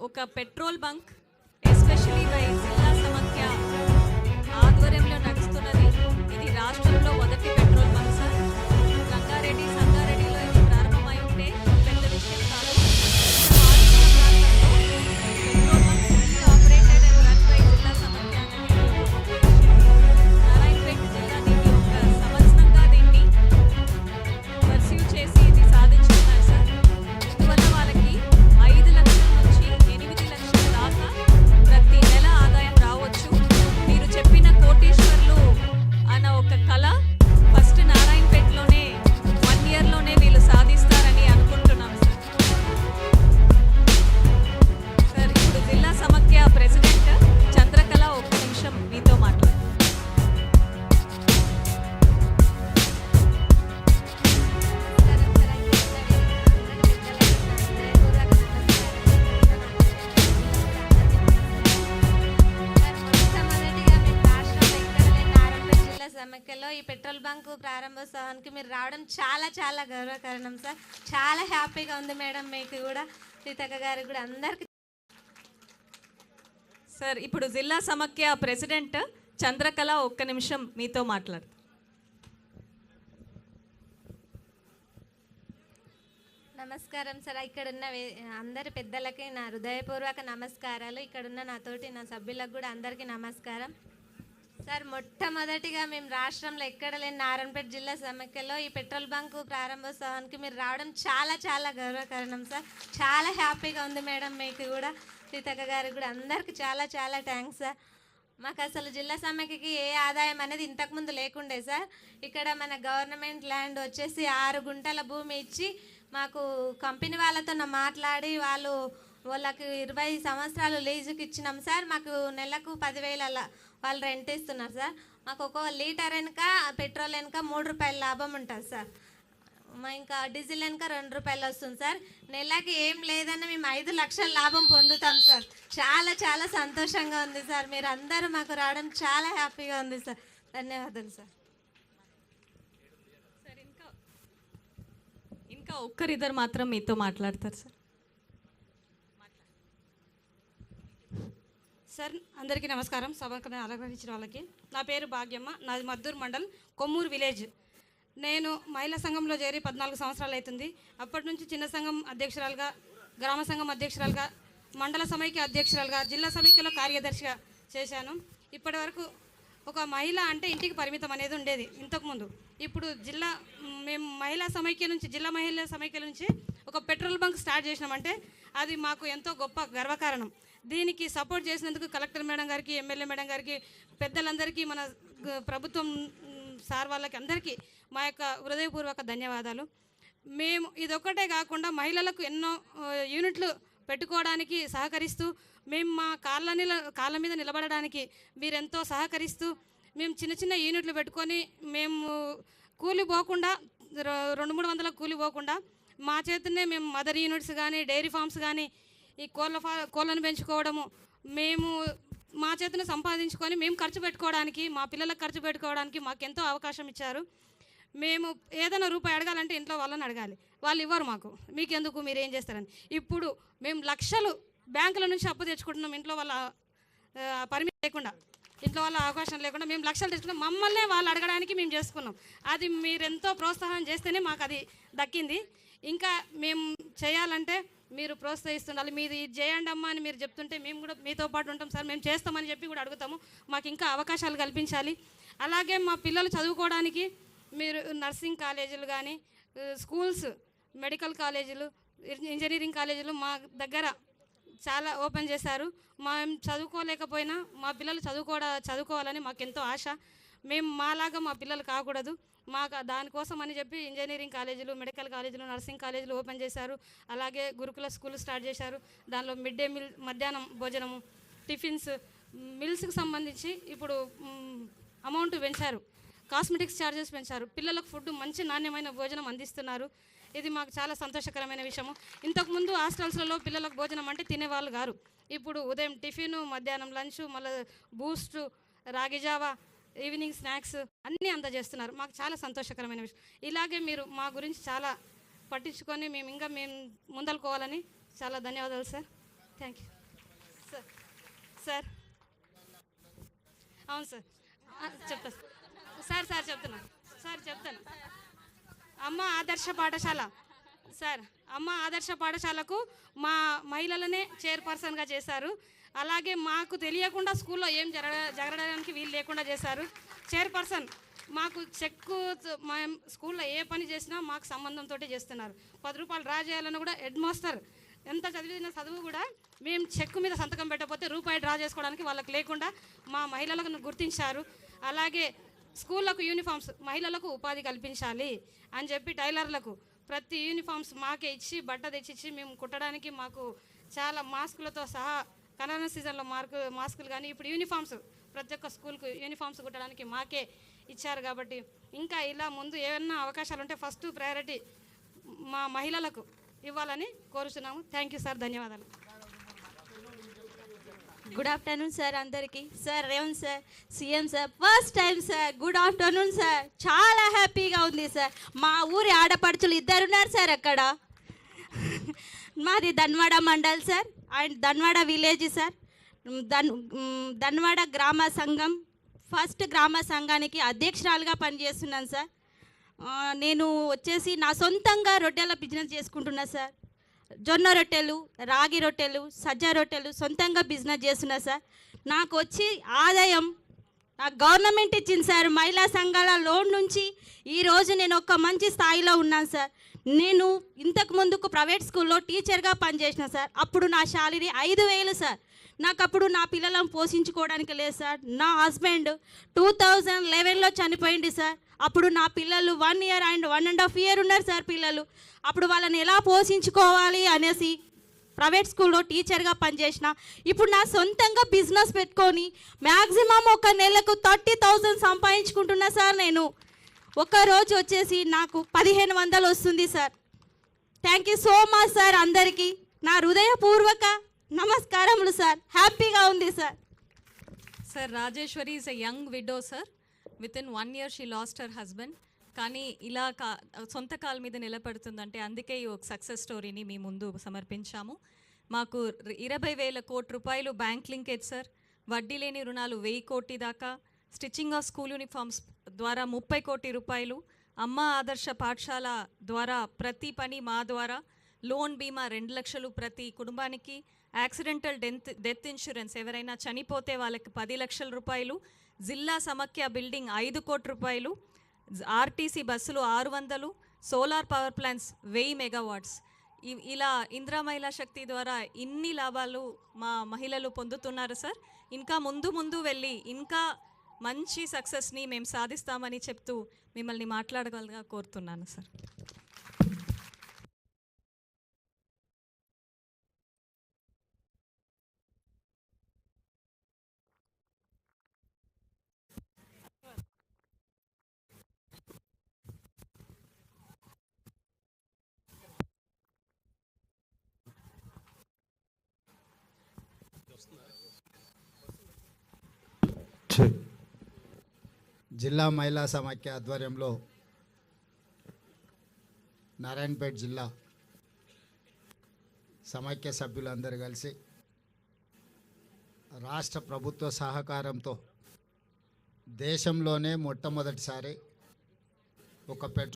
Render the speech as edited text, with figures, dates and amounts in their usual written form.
ఒక petrol bunk especially by జిల్లా సమాఖ్య ఆధ్వర్యంలో నడుస్తున్నది. ఇది రాష్ట్రంలో మొదటి పెట్రోల్ బంక్ సార్. రంగారెడ్డి సంగారెడ్డిలో ఇది ప్రారంభమై ఉంటే పెద్ద విషయం కాదు. Petrol bunk operated and run by జిల్లా సమాఖ్య నారాయణపేట జిల్లా దీన్ని ఒక సంవత్సరంగా దీన్ని పర్సీవ్ చేసి ఇది సాధించుకున్నారు సార్. ఇందువల్ల వాళ్ళకి 5 లక్షల నుంచి 8 లక్షల దాకా ప్రతి నెల ఆదాయం రావచ్చు. మీరు చెప్పిన కోటీశ్వర్లు అన్న ఒక కళ ఫస్ట్ నారాయణపేటలోనే 1 ఇయర్లోనే వీళ్ళు సాధిస్తారని అనుకుంటున్నాం సార్. సార్ ఇప్పుడు జిల్లా సమాఖ్య ప్రెసిడెంట్ చంద్రకళ ఒక్క నిమిషం మీతో మాట్లాడు. సమాఖ్యలో ఈ పెట్రోల్ బంక్ ప్రారంభోత్సవానికి మీరు రావడం చాలా చాలా గర్వకారణం సార్. చాలా హ్యాపీగా ఉంది మేడం, మీకు కూడా సీతక్క గారికి కూడా అందరికి. సార్ ఇప్పుడు జిల్లా సమాఖ్య ప్రెసిడెంట్ చంద్రకళ ఒక్క నిమిషం మీతో మాట్లాడు. నమస్కారం సార్. ఇక్కడున్న అందరి పెద్దలకి నా హృదయపూర్వక నమస్కారాలు. ఇక్కడున్న నాతోటి నా సభ్యులకు కూడా అందరికీ నమస్కారం సార్. మొట్టమొదటిగా మేము రాష్ట్రంలో ఎక్కడ లేని నారాయణపేట జిల్లా సమాఖ్యలో ఈ పెట్రోల్ బంక్ ప్రారంభోత్సవానికి మీరు రావడం చాలా చాలా గర్వకారణం సార్. చాలా హ్యాపీగా ఉంది మేడం, మీకు కూడా సీతక్క గారికి కూడా అందరికీ చాలా చాలా థ్యాంక్స్ సార్. మాకు అసలు జిల్లా సమాఖ్యకి ఏ ఆదాయం అనేది ఇంతకుముందు లేకుండే సార్. ఇక్కడ మన గవర్నమెంట్ ల్యాండ్ వచ్చేసి 6 గుంటల భూమి ఇచ్చి మాకు కంపెనీ వాళ్ళతో మాట్లాడి వాళ్ళకి 20 సంవత్సరాలు లీజుకి ఇచ్చినాం సార్. మాకు నెలకు 10,000 వాళ్ళు రెంట్ ఇస్తున్నారు సార్. మాకు ఒక లీటర్ వెనుక పెట్రోల్ వెనుక 3 రూపాయల లాభం ఉంటుంది సార్. ఇంకా డీజిల్ వెనుక 2 రూపాయలు వస్తుంది సార్. నెలకి ఏం లేదన్నా మేము 5 లక్షల లాభం పొందుతాం సార్. చాలా చాలా సంతోషంగా ఉంది సార్. మీరు అందరూ మాకు రావడం చాలా హ్యాపీగా ఉంది సార్. ధన్యవాదాలు సార్. సార్ ఇంకా ఒక్కరిద్దరు మాత్రం మీతో మాట్లాడతారు సార్. సార్ అందరికీ నమస్కారం. సభకు అలంకరించిన వాళ్ళకి నా పేరు భాగ్యమ్మ, నాది మద్దూరు మండల్ కొమ్మూరు విలేజ్. నేను మహిళా సంఘంలో చేరి 14 సంవత్సరాలు అవుతుంది. అప్పటి నుంచి చిన్న సంఘం అధ్యక్షురాలుగా, గ్రామ సంఘం అధ్యక్షురాలుగా, మండల సమైక్య అధ్యక్షురాలుగా, జిల్లా సమైక్యలో కార్యదర్శిగా చేశాను. ఇప్పటి వరకు ఒక మహిళ అంటే ఇంటికి పరిమితం అనేది ఉండేది ఇంతకుముందు. ఇప్పుడు మేము మహిళా సమైక్య నుంచి, జిల్లా మహిళా సమైక్య నుంచి ఒక పెట్రోల్ బంక్ స్టార్ట్ చేసినామంటే అది మాకు ఎంతో గొప్ప గర్వకారణం. దీనికి సపోర్ట్ చేసినందుకు కలెక్టర్ మేడం గారికి, ఎమ్మెల్యే మేడం గారికి, పెద్దలందరికీ, మన ప్రభుత్వం సార్ వాళ్ళకి అందరికీ మా యొక్క హృదయపూర్వక ధన్యవాదాలు. మేము ఇదొక్కటే కాకుండా మహిళలకు ఎన్నో యూనిట్లు పెట్టుకోవడానికి సహకరిస్తూ, మేము మా కాళ్ళ మీద నిలబడడానికి మీరెంతో సహకరిస్తూ, మేము చిన్న చిన్న యూనిట్లు పెట్టుకొని మేము కూలి పోకుండా 200-300 కూలి పోకుండా మా చేతనే మేము మదర్ యూనిట్స్ కానీ, డైరీ ఫార్మ్స్ కానీ, ఈ కోళ్ళను పెంచుకోవడము మేము మా చేతను సంపాదించుకొని మేము ఖర్చు పెట్టుకోవడానికి, మా పిల్లలకు ఖర్చు పెట్టుకోవడానికి మాకు ఎంతో అవకాశం ఇచ్చారు. మేము ఏదైనా రూపాయి అడగాలంటే ఇంట్లో వాళ్ళని అడగాలి, వాళ్ళు ఇవ్వరు మాకు. మీకెందుకు, మీరు ఏం చేస్తారని. ఇప్పుడు మేము లక్షలు బ్యాంకుల నుంచి అప్పు తెచ్చుకుంటున్నాం. ఇంట్లో వాళ్ళ పర్మిషన్ లేకుండా, ఇంట్లో వాళ్ళ అవకాశం లేకుండా మేము లక్షలు తెచ్చుకున్నాం. మమ్మల్నే వాళ్ళు అడగడానికి మేము చేసుకున్నాం. అది మీరెంతో ప్రోత్సాహం చేస్తేనే మాకు అది దక్కింది. ఇంకా మేము చేయాలంటే మీరు ప్రోత్సహిస్తుండాలి. మీది ఇది చేయండి అమ్మా అని మీరు చెప్తుంటే మేము కూడా మీతో పాటు ఉంటాం సార్, మేము చేస్తామని చెప్పి కూడా అడుగుతాము. మాకు ఇంకా అవకాశాలు కల్పించాలి. అలాగే మా పిల్లలు చదువుకోవడానికి మీరు నర్సింగ్ కాలేజీలు కానీ, స్కూల్స్, మెడికల్ కాలేజీలు, ఇంజనీరింగ్ కాలేజీలు మా దగ్గర చాలా ఓపెన్ చేశారు. మేము చదువుకోలేకపోయినా మా పిల్లలు చదువుకోవాలని మాకు ఎంతో ఆశ. మేము మాలాగా మా పిల్లలు కాకూడదు, మాకు దానికోసం అని చెప్పి ఇంజనీరింగ్ కాలేజీలు, మెడికల్ కాలేజీలు, నర్సింగ్ కాలేజీలు ఓపెన్ చేశారు. అలాగే గురుకుల స్కూల్ స్టార్ట్ చేశారు. దానిలో మిడ్ డే మీల్, మధ్యాహ్నం భోజనము, టిఫిన్స్, మిల్స్కి సంబంధించి ఇప్పుడు అమౌంట్ పెంచారు. కాస్మెటిక్స్ ఛార్జెస్ పెంచారు. పిల్లలకు ఫుడ్, మంచి నాణ్యమైన భోజనం అందిస్తున్నారు. ఇది మాకు చాలా సంతోషకరమైన విషయము. ఇంతకుముందు హాస్టల్స్లలో పిల్లలకు భోజనం అంటే తినేవాళ్ళు గారు. ఇప్పుడు ఉదయం టిఫిన్, మధ్యాహ్నం లంచ్, మళ్ళీ బూస్ట్, రాగి జావా, ఈవినింగ్ స్నాక్స్ అన్నీ అందజేస్తున్నారు. మాకు చాలా సంతోషకరమైన విషయం. ఇలాగే మీరు మా గురించి చాలా పట్టించుకొని మేము ముందలుకోవాలని చాలా ధన్యవాదాలు సార్. Thank you. సార్ అవును సార్ చెప్తా సార్ చెప్తాను అమ్మ ఆదర్శ పాఠశాల సార్ అమ్మ ఆదర్శ పాఠశాలకు మా మహిళలనే చైర్పర్సన్గా చేశారు. అలాగే మాకు తెలియకుండా స్కూల్లో ఏం జరగడానికి వీలు లేకుండా చేశారు. చైర్పర్సన్ మాకు చెక్కు మేము స్కూల్లో ఏ పని చేసినా మాకు సంబంధంతో చేస్తున్నారు. 10 రూపాయలు డ్రా చేయాలన్నా కూడా హెడ్ మాస్టర్ ఎంత చదివిన చదువు కూడా మేము చెక్కు మీద సంతకం పెట్టకపోతే రూపాయి డ్రా చేసుకోవడానికి వాళ్ళకి లేకుండా మా మహిళలకు గుర్తించారు. అలాగే స్కూళ్ళకు యూనిఫామ్స్ మహిళలకు ఉపాధి కల్పించాలి అని చెప్పి టైలర్లకు ప్రతి యూనిఫామ్స్ మాకే ఇచ్చి బట్ట తెచ్చిచ్చి మేము కుట్టడానికి మాకు చాలా మాస్కులతో సహా కరోనా సీజన్లో మాస్కులు కానీ ఇప్పుడు యూనిఫామ్స్ ప్రతి ఒక్క స్కూల్కు యూనిఫామ్స్ కుట్టడానికి మాకే ఇచ్చారు. కాబట్టి ఇంకా ఇలా ముందు ఏమన్నా అవకాశాలు ఉంటే ఫస్ట్ ప్రయారిటీ మా మహిళలకు ఇవ్వాలని కోరుచున్నాము. థ్యాంక్ యూ సార్, ధన్యవాదాలు. గుడ్ ఆఫ్టర్నూన్ సార్ అందరికీ. Sir Revanth sir CM sir first time sir. Good afternoon sir. చాలా హ్యాపీగా ఉంది సార్. మా ఊరి ఆడపడుచులు 2 ఉన్నారు సార్ అక్కడ. మాది Dhanwada mandal sir and Dhanwada village sir. Dhanwada గ్రామ సంఘం ఫస్ట్ గ్రామ సంఘానికి అధ్యక్షురాలుగా పనిచేస్తున్నాను సార్. నేను వచ్చేసి నా సొంతంగా రొట్టెల బిజినెస్ చేసుకుంటున్నా సార్. జొన్న రొట్టెలు, రాగి రొట్టెలు, సజ్జ రొట్టెలు సొంతంగా బిజినెస్ చేస్తున్నా సార్. నాకు వచ్చి ఆదాయం నాకు గవర్నమెంట్ ఇచ్చింది సార్. మహిళా సంఘాల లోన్ నుంచి ఈరోజు నేను ఒక మంచి స్థాయిలో ఉన్నాను సార్. నేను ఇంతకు ముందుకు ప్రైవేట్ స్కూల్లో టీచర్గా పనిచేసిన సార్. అప్పుడు నా శాలరీ 5,000 సార్. నాకు అప్పుడు నా పిల్లలను పోషించుకోవడానికి లేదు సార్. నా హస్బెండ్ 2011లో చనిపోయింది సార్. అప్పుడు నా పిల్లలు 1 year అండ్ 1.5 year ఉన్నారు సార్ పిల్లలు. అప్పుడు వాళ్ళని ఎలా పోషించుకోవాలి అనేసి ప్రైవేట్ స్కూల్లో టీచర్గా పనిచేసిన. ఇప్పుడు నా సొంతంగా బిజినెస్ పెట్టుకొని మ్యాక్సిమం ఒక నెలకు 30,000 సంపాదించుకుంటున్నా సార్. నేను ఒక్కరోజు వచ్చేసి నాకు 1,500 వస్తుంది sir. Thank you so much sir. అందరికీ నా హృదయపూర్వక నమస్కారములు సార్. హ్యాపీగా ఉంది sir. Sir Rajeshwari is a young widow sir. Within 1 year she lost her husband. కానీ ఇలా సొంత కాళ్ళ మీద నిలబడుతుందంటే అందుకే ఈ ఒక సక్సెస్ స్టోరీని మీ ముందు సమర్పించాము. మాకు 20,000 కోట్ల రూపాయలు బ్యాంక్ లింకేజ్ సార్. వడ్డీ లేని రుణాలు 1,000 కోటి దాకా. స్టిచ్చింగ్ ఆఫ్ స్కూల్ యూనిఫామ్స్ ద్వారా 30 కోటి రూపాయలు. అమ్మ ఆదర్శ పాఠశాల ద్వారా ప్రతి పని మా ద్వారా. లోన్ బీమా 2 లక్షలు ప్రతి కుటుంబానికి. యాక్సిడెంటల్ డెత్ ఇన్సూరెన్స్ ఎవరైనా చనిపోతే వాళ్ళకి 10 లక్షల రూపాయలు. జిల్లా సమాఖ్య బిల్డింగ్ 5 కోట్ల రూపాయలు. ఆర్టీసీ బస్సులు 600. Solar power plants 1000 megawatts. ఇలా ఇందిరా మహిళా శక్తి ద్వారా ఇన్ని లాభాలు మా మహిళలు పొందుతున్నారు సార్. ఇంకా ముందు వెళ్ళి ఇంకా మంచి సక్సెస్ని మేము సాధిస్తామని చెప్తూ మిమ్మల్ని మాట్లాడగలగా కోరుతున్నాను సార్. జిల్లా మహిళా సమాఖ్య ఆధ్వర్యంలో నారాయణపేట జిల్లా సమాఖ్య సభ్యులందరూ కలిసి రాష్ట్ర ప్రభుత్వ సహకారంతో దేశంలోనే మొట్టమొదటిసారి ఒక